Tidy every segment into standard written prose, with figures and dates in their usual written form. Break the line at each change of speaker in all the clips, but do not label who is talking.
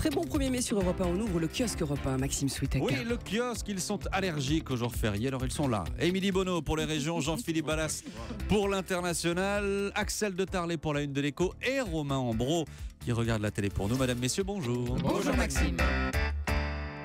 Très bon 1er mai sur Europe 1. On ouvre le kiosque Europe 1, Maxime Switek.
Oui, le kiosque, ils sont allergiques aux jours fériés, alors ils sont là. Émilie Bonneau pour les régions, Jean-Philippe Ballas pour l'international, Axel de Tarlet pour la une de l'écho et Romain Ambro qui regarde la télé pour nous. Mesdames, messieurs, bonjour.
Bonjour Maxime.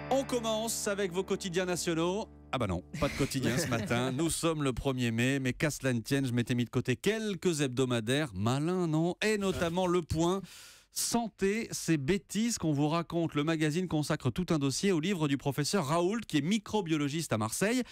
On commence avec vos quotidiens nationaux. Ah bah non, pas de quotidien ce matin. Nous sommes le 1er mai, mais qu'à cela ne tienne, je m'étais mis de côté quelques hebdomadaires. Malin, non? Et notamment Le Point. Santé, ces bêtises qu'on vous raconte. Le magazine consacre tout un dossier au livre du professeur Raoult, qui est microbiologiste à Marseille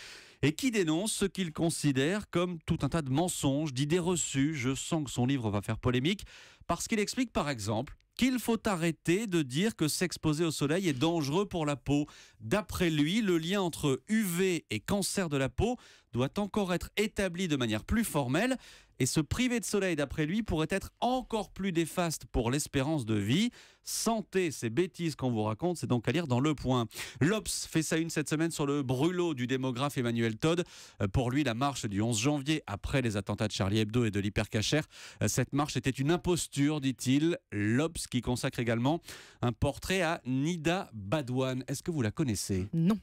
et qui dénonce ce qu'il considère comme tout un tas de mensonges, d'idées reçues. Je sens que son livre va faire polémique parce qu'il explique par exemple qu'il faut arrêter de dire que s'exposer au soleil est dangereux pour la peau. D'après lui, le lien entre UV et cancer de la peau doit encore être établi de manière plus formelle. Et se priver de soleil, d'après lui, pourrait être encore plus néfaste pour l'espérance de vie. Santé, ces bêtises qu'on vous raconte, c'est donc à lire dans Le Point. L'Obs fait sa une cette semaine sur le brûlot du démographe Emmanuel Todd. Pour lui, la marche du 11 janvier, après les attentats de Charlie Hebdo et de l'Hypercacher, cette marche était une imposture, dit-il. L'Obs qui consacre également un portrait à Nida Badouane. Est-ce que vous la connaissez ?
Non.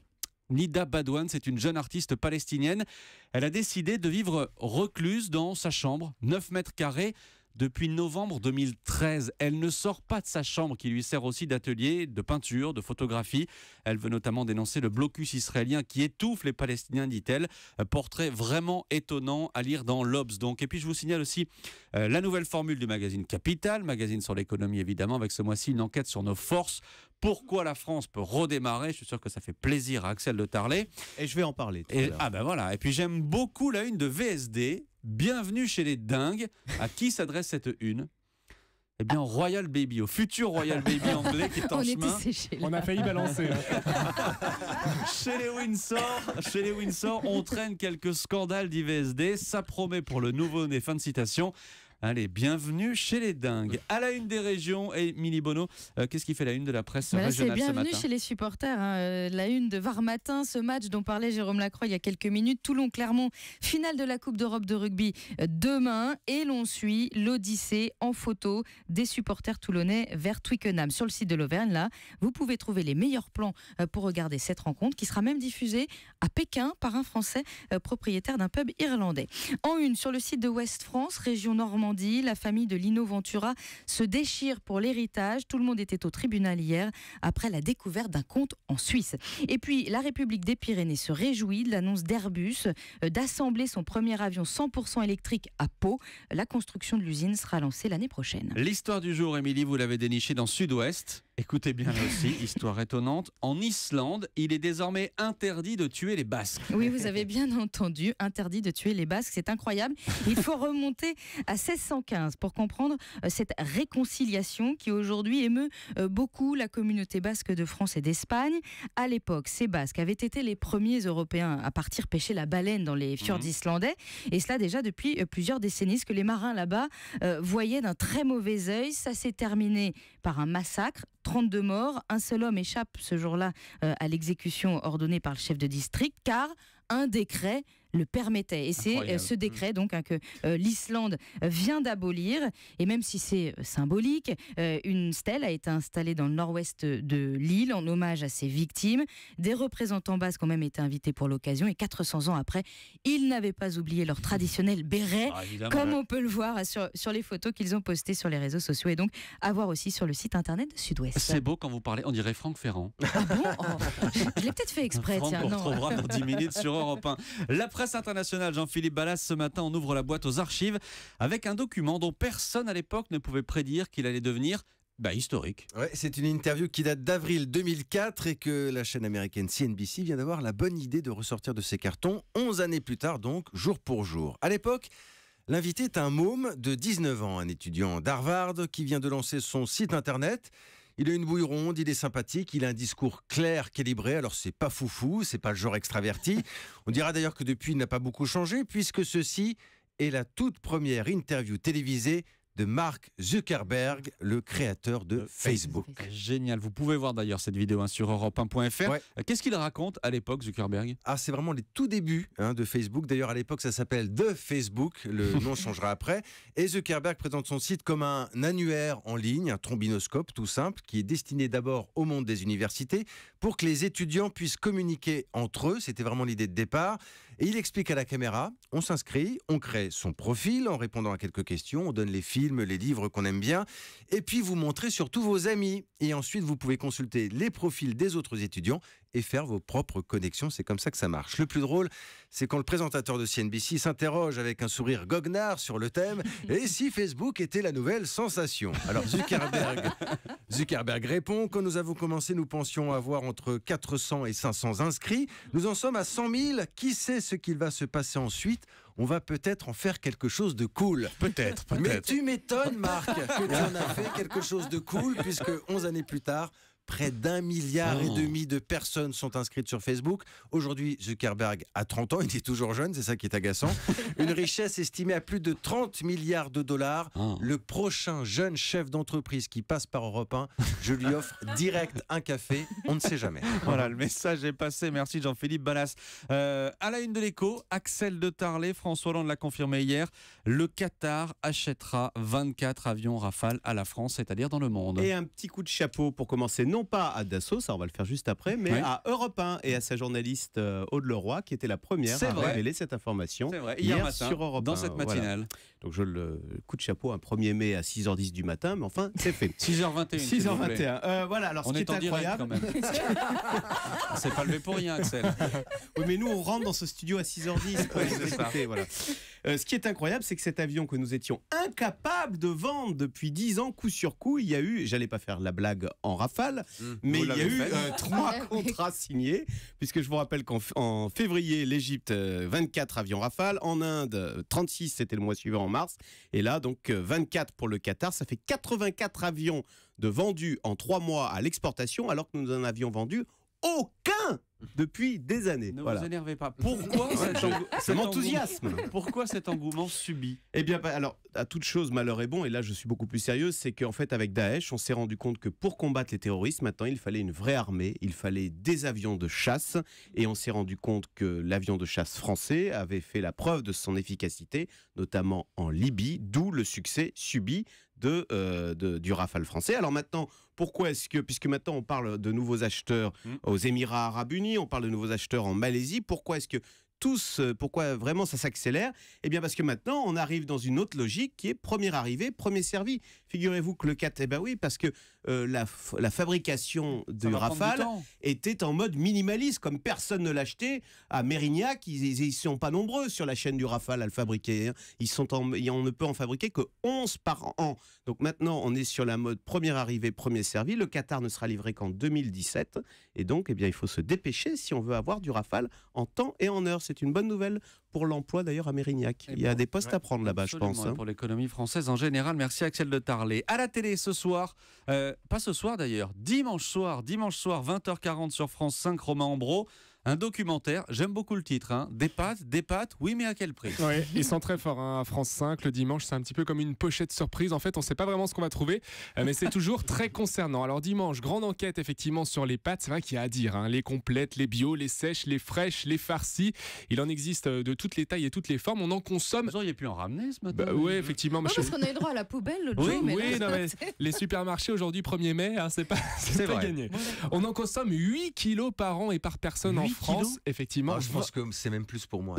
Nida Badouane, c'est une jeune artiste palestinienne. Elle a décidé de vivre recluse dans sa chambre, 9 mètres carrés, depuis novembre 2013. Elle ne sort pas de sa chambre qui lui sert aussi d'atelier de peinture, de photographie. Elle veut notamment dénoncer le blocus israélien qui étouffe les Palestiniens, dit-elle. Portrait vraiment étonnant à lire dans l'Obs. Donc. Et puis je vous signale aussi la nouvelle formule du magazine Capital, magazine sur l'économie évidemment, avec ce mois-ci une enquête sur nos forces. Pourquoi la France peut redémarrer? Je suis sûr que ça fait plaisir à Axel de Tarlet.
Et je vais en parler tout à l'heure.
Ah ben voilà. Et puis j'aime beaucoup la une de VSD. Bienvenue chez les dingues. À qui s'adresse cette une? Eh bien, Royal Baby, au futur Royal Baby anglais qui est en chemin.
On
a failli balancer.
Chez les Windsor, on traîne quelques scandales d'IVSD. Ça promet pour le nouveau-né. Fin de citation. Allez, bienvenue chez les dingues. À la une des régions, Émilie Bonneau, qu'est-ce qui fait la une de la presse régionale ce matin ?
C'est bienvenue chez les supporters. La une de Var Matin, ce match dont parlait Jérôme Lacroix il y a quelques minutes. Toulon-Clermont, finale de la Coupe d'Europe de rugby demain. Et l'on suit l'odyssée en photo des supporters toulonnais vers Twickenham. Sur le site de l'Auvergne, là, vous pouvez trouver les meilleurs plans pour regarder cette rencontre qui sera même diffusée à Pékin par un Français propriétaire d'un pub irlandais. En une, sur le site de Ouest France, région Normandie, la famille de Lino Ventura se déchire pour l'héritage. Tout le monde était au tribunal hier après la découverte d'un compte en Suisse. Et puis, la République des Pyrénées se réjouit de l'annonce d'Airbus d'assembler son premier avion 100% électrique à Pau. La construction de l'usine sera lancée l'année prochaine.
L'histoire du jour, Émilie, vous l'avez dénichée dans Sud-Ouest. Écoutez bien là aussi, histoire étonnante. En Islande, il est désormais interdit de tuer les Basques.
Oui, vous avez bien entendu, interdit de tuer les Basques, c'est incroyable. Il faut remonter à 1615 pour comprendre cette réconciliation qui aujourd'hui émeut beaucoup la communauté basque de France et d'Espagne. À l'époque, ces Basques avaient été les premiers Européens à partir pêcher la baleine dans les fjords islandais. Et cela déjà depuis plusieurs décennies, ce que les marins là-bas voyaient d'un très mauvais œil. Ça s'est terminé par un massacre. 32 morts, un seul homme échappe ce jour-là à l'exécution ordonnée par le chef de district, car un décret le permettait. Et c'est ce décret donc que l'Islande vient d'abolir. Et même si c'est symbolique, une stèle a été installée dans le nord-ouest de l'île en hommage à ses victimes. Des représentants basques ont même été invités pour l'occasion. Et 400 ans après, ils n'avaient pas oublié leur traditionnel béret, comme on peut le voir sur les photos qu'ils ont postées sur les réseaux sociaux. Et donc à voir aussi sur le site internet de Sud-Ouest.
C'est beau quand vous parlez, on dirait Franck Ferrand.
Ah bon? Je l'ai peut-être fait exprès.
Franck,
tiens,
on retrouvera dans 10 minutes sur Europe 1. La presse internationale, Jean-Philippe Ballas, ce matin, on ouvre la boîte aux archives avec un document dont personne à l'époque ne pouvait prédire qu'il allait devenir historique.
Ouais, c'est une interview qui date d'avril 2004 et que la chaîne américaine CNBC vient d'avoir la bonne idée de ressortir de ses cartons 11 années plus tard, donc jour pour jour. À l'époque, l'invité est un môme de 19 ans, un étudiant d'Harvard qui vient de lancer son site internet. Il a une bouille ronde, il est sympathique, il a un discours clair, calibré. Alors c'est pas foufou, c'est pas le genre extraverti. On dira d'ailleurs que depuis il n'a pas beaucoup changé puisque ceci est la toute première interview télévisée de Mark Zuckerberg, le créateur de Facebook.
Génial. Vous pouvez voir d'ailleurs cette vidéo sur europe1.fr.
Ouais.
Qu'est-ce qu'il raconte à l'époque, Zuckerberg?
Ah, c'est vraiment les tout débuts de Facebook. D'ailleurs, à l'époque, ça s'appelle The Facebook. Le nom changera après. Et Zuckerberg présente son site comme un annuaire en ligne, un trombinoscope tout simple, qui est destiné d'abord au monde des universités pour que les étudiants puissent communiquer entre eux. C'était vraiment l'idée de départ. Et il explique à la caméra, on s'inscrit, on crée son profil en répondant à quelques questions, on donne les films, les livres qu'on aime bien, et puis vous montrez surtout vos amis. Et ensuite, vous pouvez consulter les profils des autres étudiants et faire vos propres connexions. C'est comme ça que ça marche. Le plus drôle, c'est quand le présentateur de CNBC s'interroge avec un sourire goguenard sur le thème « Et si Facebook était la nouvelle sensation ?» Alors Zuckerberg répond « Quand nous avons commencé, nous pensions avoir entre 400 et 500 inscrits. Nous en sommes à 100 000. Qui sait ce qu'il va se passer ensuite ? On va peut-être en faire quelque chose de cool. »
Peut-être.
Mais tu m'étonnes, Marc, que tu en as fait quelque chose de cool, puisque 11 années plus tard, près d'1,5 milliard de personnes sont inscrites sur Facebook. Aujourd'hui, Zuckerberg a 30 ans, il est toujours jeune, c'est ça qui est agaçant. Une richesse estimée à plus de 30 milliards de dollars. Le prochain jeune chef d'entreprise qui passe par Europe 1, je lui offre direct un café, on ne sait jamais.
Voilà, le message est passé. Merci Jean-Philippe Ballas. À la une de l'Écho, Axel de Tarlé, François Hollande l'a confirmé hier, le Qatar achètera 24 avions Rafale à la France, c'est-à-dire dans le monde.
Et un petit coup de chapeau pour commencer, non pas à Dassault, ça on va le faire juste après, mais à Europe 1 et à sa journaliste Aude Leroy, qui était la première à révéler cette information hier matin, sur Europe 1.
Dans cette matinale.
Voilà. Donc le coup de chapeau, un 1er mai à 6h10 du matin, mais enfin, c'est fait.
6h21.
6h21. Voilà, alors
on
ce qui est incroyable...
Quand même. On s'est pas levé pour rien, Axel.
Oui, mais nous, on rentre dans ce studio à 6h10. Voilà. Ce qui est incroyable, c'est que cet avion que nous étions incapables de vendre depuis 10 ans, coup sur coup, il y a eu, j'allais pas faire la blague en rafale, mais il y a eu 3 contrats signés, puisque je vous rappelle qu'en février, l'Égypte, 24 avions Rafale, en Inde, 36, c'était le mois suivant, en mars, et là, donc 24 pour le Qatar, ça fait 84 avions de vendus en 3 mois à l'exportation, alors que nous en avions vendu aucun depuis des années.
Ne vous énervez pas. Pourquoi cet
enthousiasme
Pourquoi cet engouement subit?
Eh bien, alors, à toute chose, malheur est bon, et là je suis beaucoup plus sérieuse, c'est qu'en fait avec Daesh, on s'est rendu compte que pour combattre les terroristes, maintenant il fallait une vraie armée, il fallait des avions de chasse, et on s'est rendu compte que l'avion de chasse français avait fait la preuve de son efficacité, notamment en Libye, d'où le succès subi du Rafale français. Alors maintenant, pourquoi est-ce que, puisque maintenant on parle de nouveaux acheteurs aux Émirats Arabes Unis, on parle de nouveaux acheteurs en Malaisie, pourquoi est-ce que pourquoi vraiment ça s'accélère? Eh bien parce que maintenant on arrive dans une autre logique qui est premier arrivé, premier servi. Figurez-vous que le 4, eh ben oui, parce que la fabrication du Rafale était en mode minimaliste, comme personne ne l'achetait. À Mérignac, ils sont pas nombreux sur la chaîne du Rafale à le fabriquer. On ne peut en fabriquer que 11 par an. Donc maintenant on est sur la mode premier arrivé, premier servi. Le Qatar ne sera livré qu'en 2017. Et donc eh bien, il faut se dépêcher si on veut avoir du Rafale en temps et en heure. C'est une bonne nouvelle pour l'emploi d'ailleurs à Mérignac. Il y a des postes à prendre là-bas, je pense.
Pour l'économie française en général. Merci Axel de Tarlé. À la télé ce soir, pas ce soir d'ailleurs, dimanche soir, 20h40 sur France 5, Romain Ambro. Un documentaire, j'aime beaucoup le titre, des pâtes, oui mais à quel prix?
Oui, ils sont très forts à France 5, le dimanche c'est un petit peu comme une pochette surprise, en fait on ne sait pas vraiment ce qu'on va trouver, mais c'est toujours très concernant. Alors dimanche, grande enquête effectivement sur les pâtes, c'est vrai qu'il y a à dire, les complètes, les bio, les sèches, les fraîches, les farcies, il en existe de toutes les tailles et toutes les formes, on en consomme.
Vous auriez pu en ramener ce matin?
Oui, effectivement.
Non, parce qu'on a eu droit à la poubelle l'autre jour.
Oui, mais les supermarchés aujourd'hui 1er mai, c'est pas gagné. On en consomme 8 kilos par an et par personne en France, effectivement.
Je pense que c'est même plus pour moi.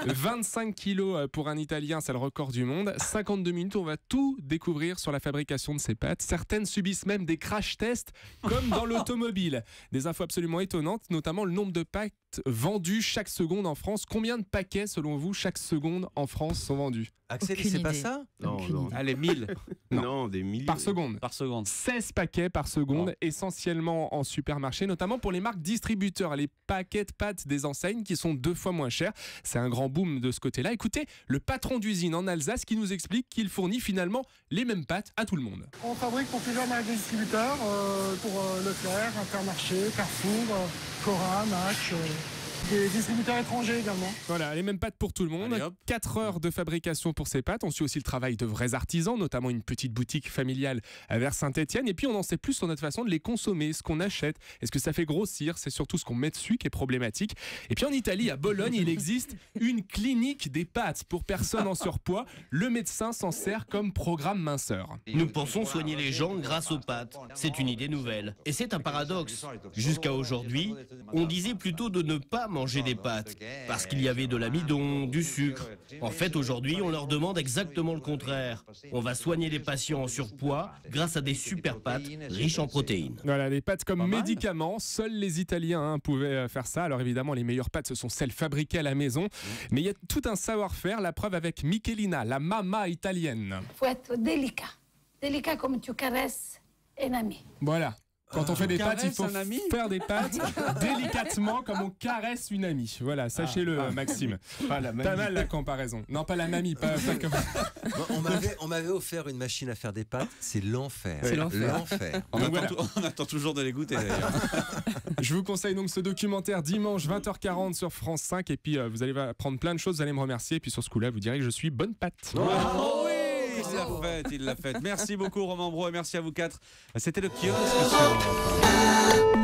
25 kilos pour un Italien, c'est le record du monde. 52 minutes, on va tout découvrir sur la fabrication de ces pâtes. Certaines subissent même des crash tests, comme dans l'automobile. Des infos absolument étonnantes, notamment le nombre de pâtes vendues chaque seconde en France. Combien de paquets, selon vous, chaque seconde en France sont vendus?
Axel, c'est pas ça?
Non.
Allez, 1000.
Non, des milliers.
Par seconde. 16 paquets par seconde, essentiellement en supermarché, notamment pour les marques distributeurs, les paquets de pâtes des enseignes qui sont 2 fois moins chers. C'est un grand boom de ce côté-là. Écoutez, le patron d'usine en Alsace qui nous explique qu'il fournit finalement les mêmes pâtes à tout le monde.
On fabrique pour plusieurs marques de distributeurs, pour Leclerc, Intermarché, Carrefour, Cora, Match. Des distributeurs étrangers également.
Voilà, les mêmes pâtes pour tout le monde.
Allez, hop.
4 heures de fabrication pour ces pâtes. On suit aussi le travail de vrais artisans, notamment une petite boutique familiale vers Saint-Etienne. Et puis on en sait plus sur notre façon de les consommer, ce qu'on achète. Est-ce que ça fait grossir? C'est surtout ce qu'on met dessus qui est problématique. Et puis en Italie, à Bologne, il existe une clinique des pâtes pour personnes en surpoids. Le médecin s'en sert comme programme minceur.
Nous pensons soigner les gens grâce aux pâtes. C'est une idée nouvelle. Et c'est un paradoxe. Jusqu'à aujourd'hui, on disait plutôt de ne pas manger des pâtes, parce qu'il y avait de l'amidon, du sucre. En fait, aujourd'hui, on leur demande exactement le contraire. On va soigner les patients en surpoids grâce à des super pâtes riches en protéines.
Voilà, les pâtes comme médicaments, seuls les Italiens pouvaient faire ça. Alors évidemment, les meilleures pâtes, ce sont celles fabriquées à la maison. Mais il y a tout un savoir-faire, la preuve avec Michelina, la mamma italienne.
Il faut être délicat. Délicat comme tu caresses un ami.
Voilà. Quand on fait des pâtes, il faut
un ami
faire des pâtes délicatement comme on caresse une amie. Voilà, sachez-le, Maxime.
Pas la
Pas mal la comparaison. Non, pas la mamie, pas comme...
On m'avait offert une machine à faire des pâtes, c'est l'enfer.
C'est l'enfer.
L'enfer.
On
Donc
attend,
voilà.
on attend toujours de les goûter d'ailleurs.
Je vous conseille donc ce documentaire dimanche 20h40 sur France 5. Et puis vous allez apprendre plein de choses, vous allez me remercier. Et puis sur ce coup-là, vous direz que je suis bonne pâte.
Oh oui, il l'a fait. Merci beaucoup Romain Bro et merci à vous quatre. C'était le kiosque sur Europe 1.